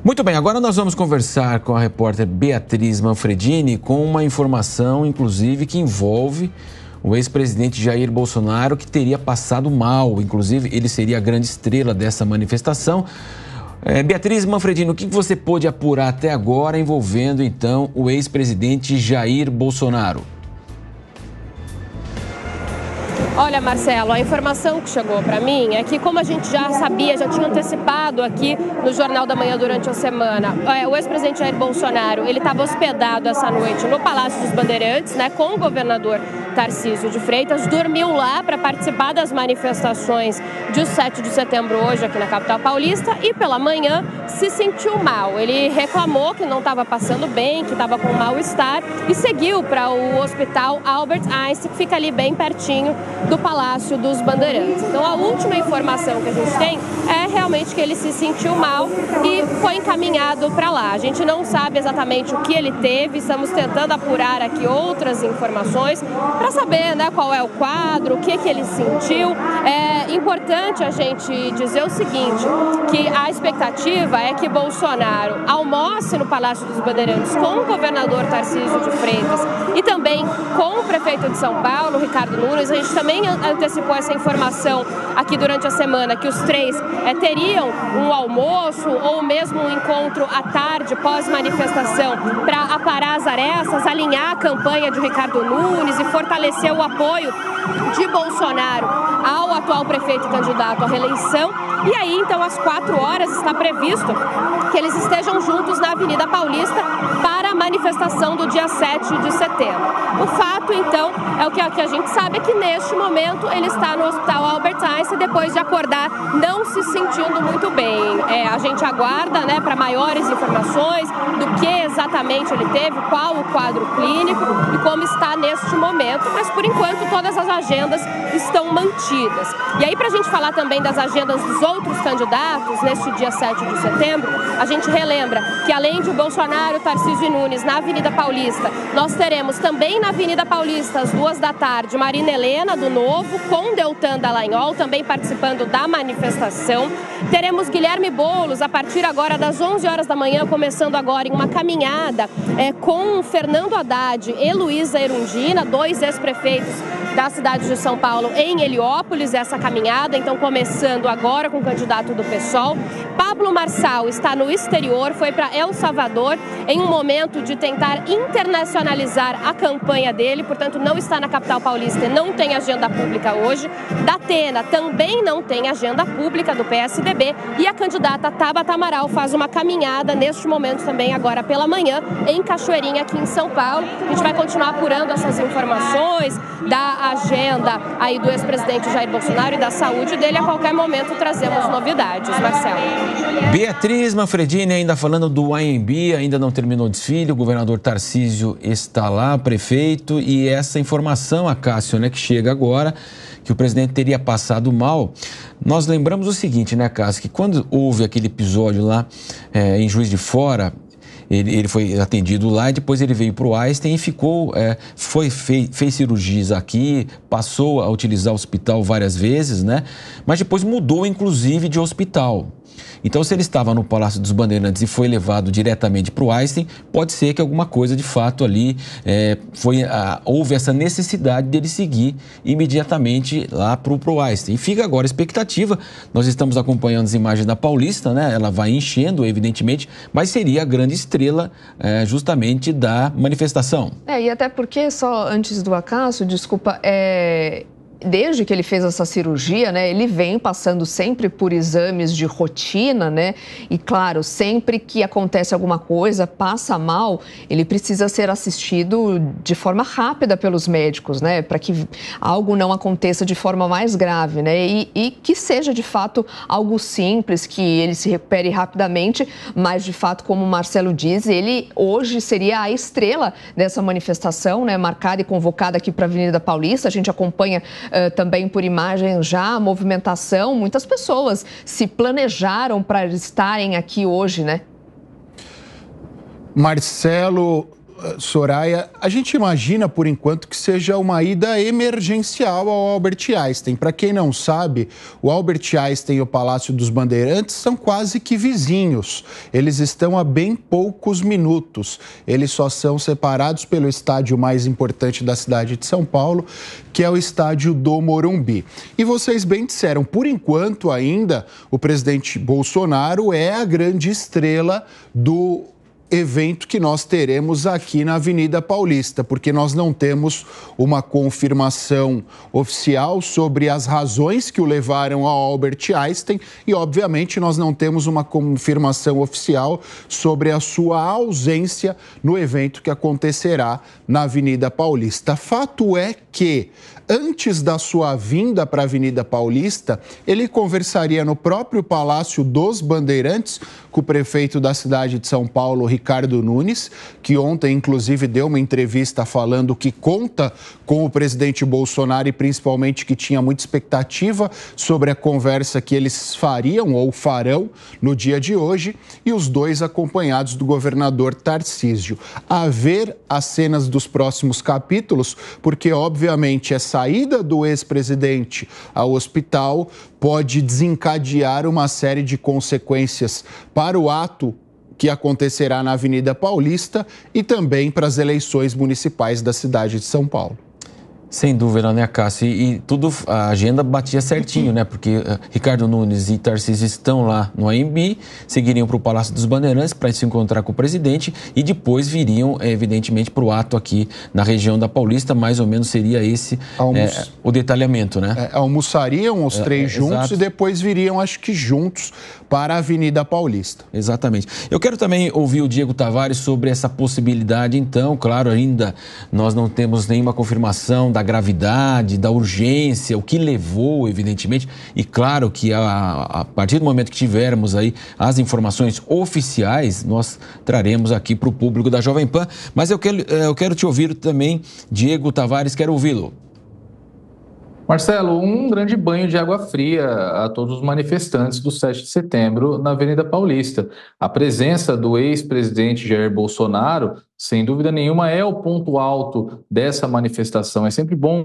Muito bem, agora nós vamos conversar com a repórter Beatriz Manfredini com uma informação, inclusive, que envolve o ex-presidente Jair Bolsonaro, que teria passado mal. Inclusive, ele seria a grande estrela dessa manifestação. Beatriz Manfredini, o que você pôde apurar até agora envolvendo, então, o ex-presidente Jair Bolsonaro? Olha, Marcelo, a informação que chegou para mim é que, como a gente já sabia, já tinha antecipado aqui no Jornal da Manhã durante a semana, o ex-presidente Jair Bolsonaro, ele estava hospedado essa noite no Palácio dos Bandeirantes, né, com o governador Tarcísio de Freitas, dormiu lá para participar das manifestações de 7 de setembro hoje aqui na capital paulista e pela manhã se sentiu mal. Ele reclamou que não estava passando bem, que estava com mal-estar e seguiu para o Hospital Albert Einstein, que fica ali bem pertinho do Palácio dos Bandeirantes. Então, a última informação que a gente tem é realmente que ele se sentiu mal e foi encaminhado para lá. A gente não sabe exatamente o que ele teve, estamos tentando apurar aqui outras informações para saber, né, qual é o quadro, o que ele sentiu. É importante a gente dizer o seguinte, que a expectativa é que Bolsonaro almoce no Palácio dos Bandeirantes com o governador Tarcísio de Freitas e também com o prefeito de São Paulo, Ricardo Nunes. A gente também antecipou essa informação aqui durante a semana, que os três teriam um almoço ou mesmo um encontro à tarde, pós-manifestação, para aparar as arestas, alinhar a campanha de Ricardo Nunes e fortalecer o apoio de Bolsonaro ao atual prefeito candidato à reeleição. E aí, então, às 4 horas está previsto que eles estejam juntos na Avenida Paulista para a manifestação do dia 7 de setembro. O fato, então, é o que a gente sabe, é que neste momento ele está no Hospital Albert Einstein depois de acordar não se sentindo muito bem. A gente aguarda, né, para maiores informações do que exatamente ele teve, qual o quadro clínico e como está neste momento, mas por enquanto todas as agendas estão mantidas. E aí, para a gente falar também das agendas dos outros candidatos neste dia 7 de setembro, a gente relembra que além de Bolsonaro, Tarcísio e Nunes na Avenida Paulista, nós teremos também na Avenida Paulista às 2 da tarde Marina Helena do Novo com Deltan Dallagnol também participando da manifestação. Teremos Guilherme Boulos a partir agora das 11 horas da manhã, começando agora em uma caminhada com Fernando Haddad e Luísa Erundina, 2 ex-prefeitos da cidade de São Paulo, em Heliópolis, essa caminhada, então começando agora com o candidato do PSOL. Pablo Marçal está no exterior, foi para El Salvador em um momento de tentar internacionalizar a campanha dele, portanto não está na capital paulista e não tem agenda pública hoje. Datena também não tem agenda pública do PSDB e a candidata Tabata Amaral faz uma caminhada neste momento também agora pela manhã em Cachoeirinha, aqui em São Paulo. A gente vai continuar apurando essas informações da agenda aí do ex-presidente Jair Bolsonaro e da saúde dele. A qualquer momento trazemos novidades. Marcelo. Beatriz Manfredini ainda falando do AMB, ainda não terminou o desfile, o governador Tarcísio está lá, prefeito, e essa informação, Acácio, né, que chega agora, que o presidente teria passado mal. Nós lembramos o seguinte, né, Cássio, que quando houve aquele episódio lá em Juiz de Fora, ele foi atendido lá e depois ele veio para o Einstein e ficou, fez cirurgias aqui, passou a utilizar o hospital várias vezes, né? Mas depois mudou, inclusive, de hospital. Então, se ele estava no Palácio dos Bandeirantes e foi levado diretamente para o Einstein, pode ser que alguma coisa, de fato, ali houve essa necessidade dele seguir imediatamente lá para o Einstein. E fica agora a expectativa, nós estamos acompanhando as imagens da Paulista, né? Ela vai enchendo, evidentemente, mas seria a grande estrela justamente da manifestação. E até porque, só antes do Acácio, desculpa, desde que ele fez essa cirurgia, né, ele vem passando sempre por exames de rotina, né? E claro, sempre que acontece alguma coisa, passa mal, ele precisa ser assistido de forma rápida pelos médicos, né? Para que algo não aconteça de forma mais grave, né? E que seja de fato algo simples, que ele se recupere rapidamente, mas de fato, como o Marcelo diz, ele hoje seria a estrela dessa manifestação, né? Marcada e convocada aqui para a Avenida Paulista. A gente acompanha também por imagem já a movimentação, muitas pessoas se planejaram para estarem aqui hoje, né? Marcelo, Soraya, a gente imagina, por enquanto, que seja uma ida emergencial ao Albert Einstein. Para quem não sabe, o Albert Einstein e o Palácio dos Bandeirantes são quase que vizinhos. Eles estão a bem poucos minutos. Eles só são separados pelo estádio mais importante da cidade de São Paulo, que é o estádio do Morumbi. E vocês bem disseram, por enquanto ainda, o presidente Bolsonaro é a grande estrela do evento que nós teremos aqui na Avenida Paulista, porque nós não temos uma confirmação oficial sobre as razões que o levaram ao Albert Einstein e, obviamente, nós não temos uma confirmação oficial sobre a sua ausência no evento que acontecerá na Avenida Paulista. Fato é que, antes da sua vinda para a Avenida Paulista, ele conversaria no próprio Palácio dos Bandeirantes com o prefeito da cidade de São Paulo, Ricardo Nunes, que ontem, inclusive, deu uma entrevista falando que conta com o presidente Bolsonaro e, principalmente, que tinha muita expectativa sobre a conversa que eles fariam ou farão no dia de hoje, e os dois acompanhados do governador Tarcísio. A ver as cenas dos próximos capítulos, porque, obviamente, a saída do ex-presidente ao hospital pode desencadear uma série de consequências para o ato que acontecerá na Avenida Paulista e também para as eleições municipais da cidade de São Paulo. Sem dúvida, né, Cássio? E tudo, a agenda batia certinho, né? Porque Ricardo Nunes e Tarcísio estão lá no AMB, seguiriam para o Palácio dos Bandeirantes para se encontrar com o presidente e depois viriam, evidentemente, para o ato aqui na região da Paulista. Mais ou menos seria esse o detalhamento, né? Almoçariam os três juntos exato. E depois viriam, acho que juntos, para a Avenida Paulista. Exatamente. Eu quero também ouvir o Diego Tavares sobre essa possibilidade. Então, claro, ainda nós não temos nenhuma confirmação da gravidade, da urgência, o que levou, evidentemente, e claro que a partir do momento que tivermos aí as informações oficiais, nós traremos aqui para o público da Jovem Pan. Mas eu quero te ouvir também, Diego Tavares, quero ouvi-lo. Marcelo, um grande banho de água fria a todos os manifestantes do 7 de setembro na Avenida Paulista. A presença do ex-presidente Jair Bolsonaro, sem dúvida nenhuma, é o ponto alto dessa manifestação. É sempre bom,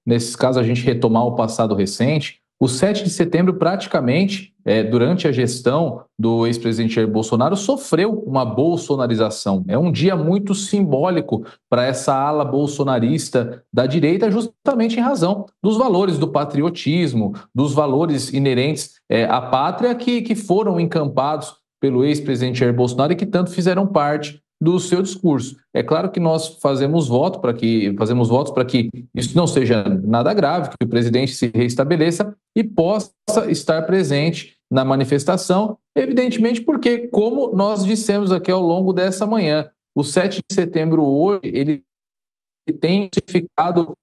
nesses casos, a gente retomar o passado recente. O 7 de setembro, praticamente, durante a gestão do ex-presidente Jair Bolsonaro, sofreu uma bolsonarização. É um dia muito simbólico para essa ala bolsonarista da direita, justamente em razão dos valores do patriotismo, dos valores inerentes à pátria que foram encampados pelo ex-presidente Jair Bolsonaro e que tanto fizeram parte do seu discurso. É claro que nós fazemos votos para que isso não seja nada grave, que o presidente se reestabeleça e possa estar presente na manifestação, evidentemente porque, como nós dissemos aqui ao longo dessa manhã, o 7 de setembro hoje, ele tem um significado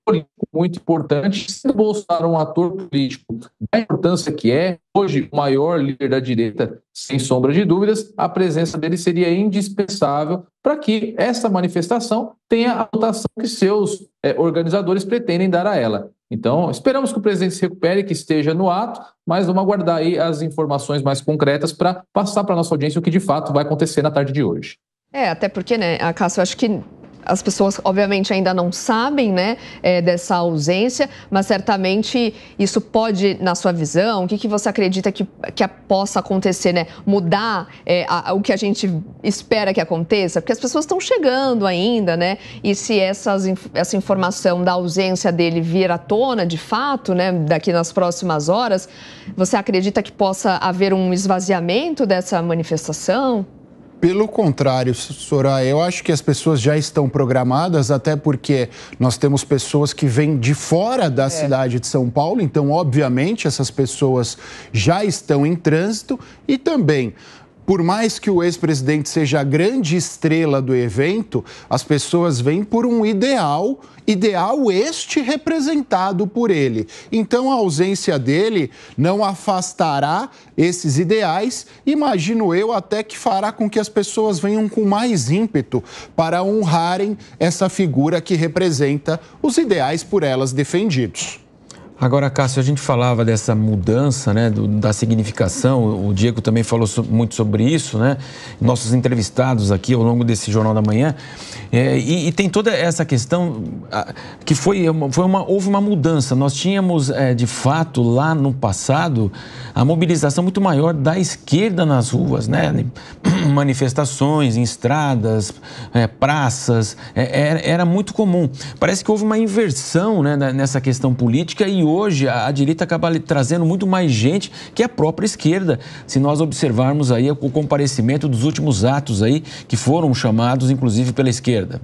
político muito importante, sendo Bolsonaro um ator político da importância que é, hoje o maior líder da direita, sem sombra de dúvidas, a presença dele seria indispensável para que essa manifestação tenha a votação que seus organizadores pretendem dar a ela. Então, esperamos que o presidente se recupere, que esteja no ato, mas vamos aguardar aí as informações mais concretas para passar para a nossa audiência o que de fato vai acontecer na tarde de hoje. Até porque, né, Cássio, eu acho que as pessoas, obviamente, ainda não sabem, né, dessa ausência, mas certamente isso pode, na sua visão, o que você acredita que possa acontecer, né? Mudar o que a gente espera que aconteça? Porque as pessoas estão chegando ainda, né? E se essa informação da ausência dele vir à tona, de fato, né, daqui nas próximas horas, você acredita que possa haver um esvaziamento dessa manifestação? Pelo contrário, Soraya, eu acho que as pessoas já estão programadas, até porque nós temos pessoas que vêm de fora da cidade de São Paulo, então, obviamente, essas pessoas já estão em trânsito e também, por mais que o ex-presidente seja a grande estrela do evento, as pessoas vêm por um ideal este representado por ele. Então, a ausência dele não afastará esses ideais, imagino eu, até que fará com que as pessoas venham com mais ímpeto para honrarem essa figura que representa os ideais por elas defendidos. Agora, Cássio, a gente falava dessa mudança, né, da significação, o Diego também falou muito sobre isso, né, nossos entrevistados aqui ao longo desse Jornal da Manhã, e tem toda essa questão que houve uma mudança. Nós tínhamos, de fato, lá no passado, a mobilização muito maior da esquerda nas ruas, né, manifestações em estradas, praças, era muito comum. Parece que houve uma inversão, né, nessa questão política e hoje a direita acaba trazendo muito mais gente que a própria esquerda, se nós observarmos aí o comparecimento dos últimos atos aí que foram chamados, inclusive, pela esquerda.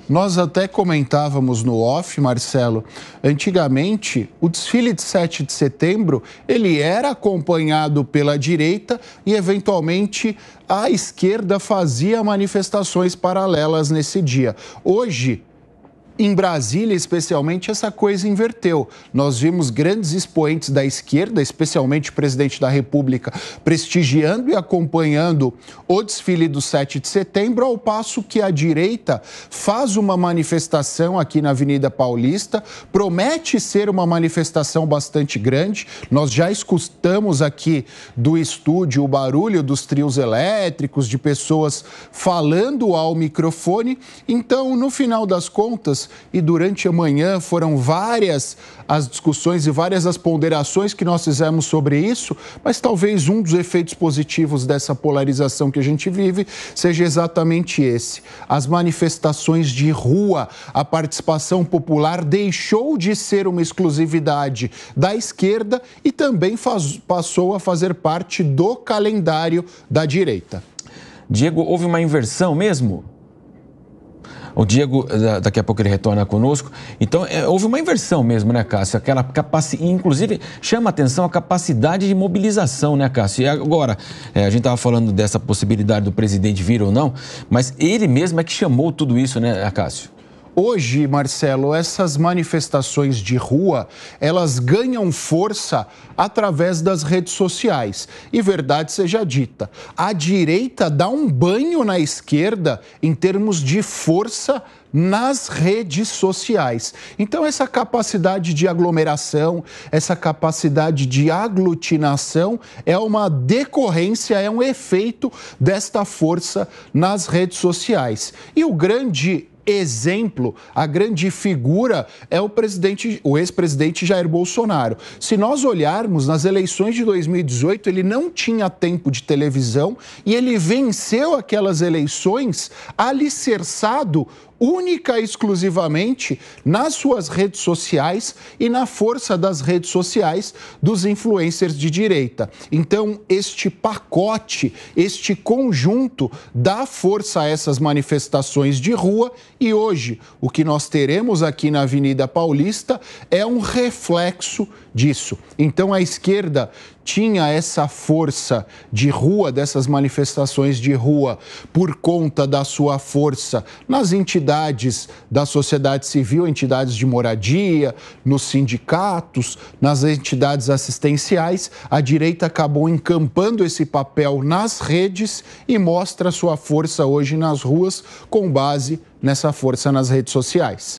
Nós até comentávamos no off, Marcelo, antigamente o desfile de 7 de setembro, ele era acompanhado pela direita e, eventualmente, a esquerda fazia manifestações paralelas nesse dia. Hoje, em Brasília, especialmente, essa coisa inverteu. Nós vimos grandes expoentes da esquerda, especialmente o presidente da República, prestigiando e acompanhando o desfile do 7 de setembro, ao passo que a direita faz uma manifestação aqui na Avenida Paulista, promete ser uma manifestação bastante grande. Nós já escutamos aqui do estúdio o barulho dos trios elétricos, de pessoas falando ao microfone. Então, no final das contas, e durante a manhã foram várias as discussões e várias as ponderações que nós fizemos sobre isso, mas talvez um dos efeitos positivos dessa polarização que a gente vive seja exatamente esse. As manifestações de rua, a participação popular deixou de ser uma exclusividade da esquerda e também passou a fazer parte do calendário da direita. Diego, houve uma inversão mesmo? O Diego, daqui a pouco ele retorna conosco. Então, houve uma inversão mesmo, né, Cássio? Aquela capacidade, inclusive, chama a atenção a capacidade de mobilização, né, Cássio? E agora, a gente estava falando dessa possibilidade do presidente vir ou não, mas ele mesmo é que chamou tudo isso, né, Cássio? Hoje, Marcelo, essas manifestações de rua, elas ganham força através das redes sociais. E verdade seja dita, a direita dá um banho na esquerda em termos de força nas redes sociais. Então, essa capacidade de aglomeração, essa capacidade de aglutinação é uma decorrência, é um efeito desta força nas redes sociais. E o grande exemplo, a grande figura é o ex-presidente Jair Bolsonaro. Se nós olharmos nas eleições de 2018, ele não tinha tempo de televisão e ele venceu aquelas eleições alicerçado única e exclusivamente nas suas redes sociais e na força das redes sociais dos influencers de direita. Então, este pacote, este conjunto dá força a essas manifestações de rua e hoje o que nós teremos aqui na Avenida Paulista é um reflexo disso. Então, a esquerda tinha essa força de rua, dessas manifestações de rua, por conta da sua força nas entidades da sociedade civil, entidades de moradia, nos sindicatos, nas entidades assistenciais. A direita acabou encampando esse papel nas redes e mostra sua força hoje nas ruas com base nessa força nas redes sociais.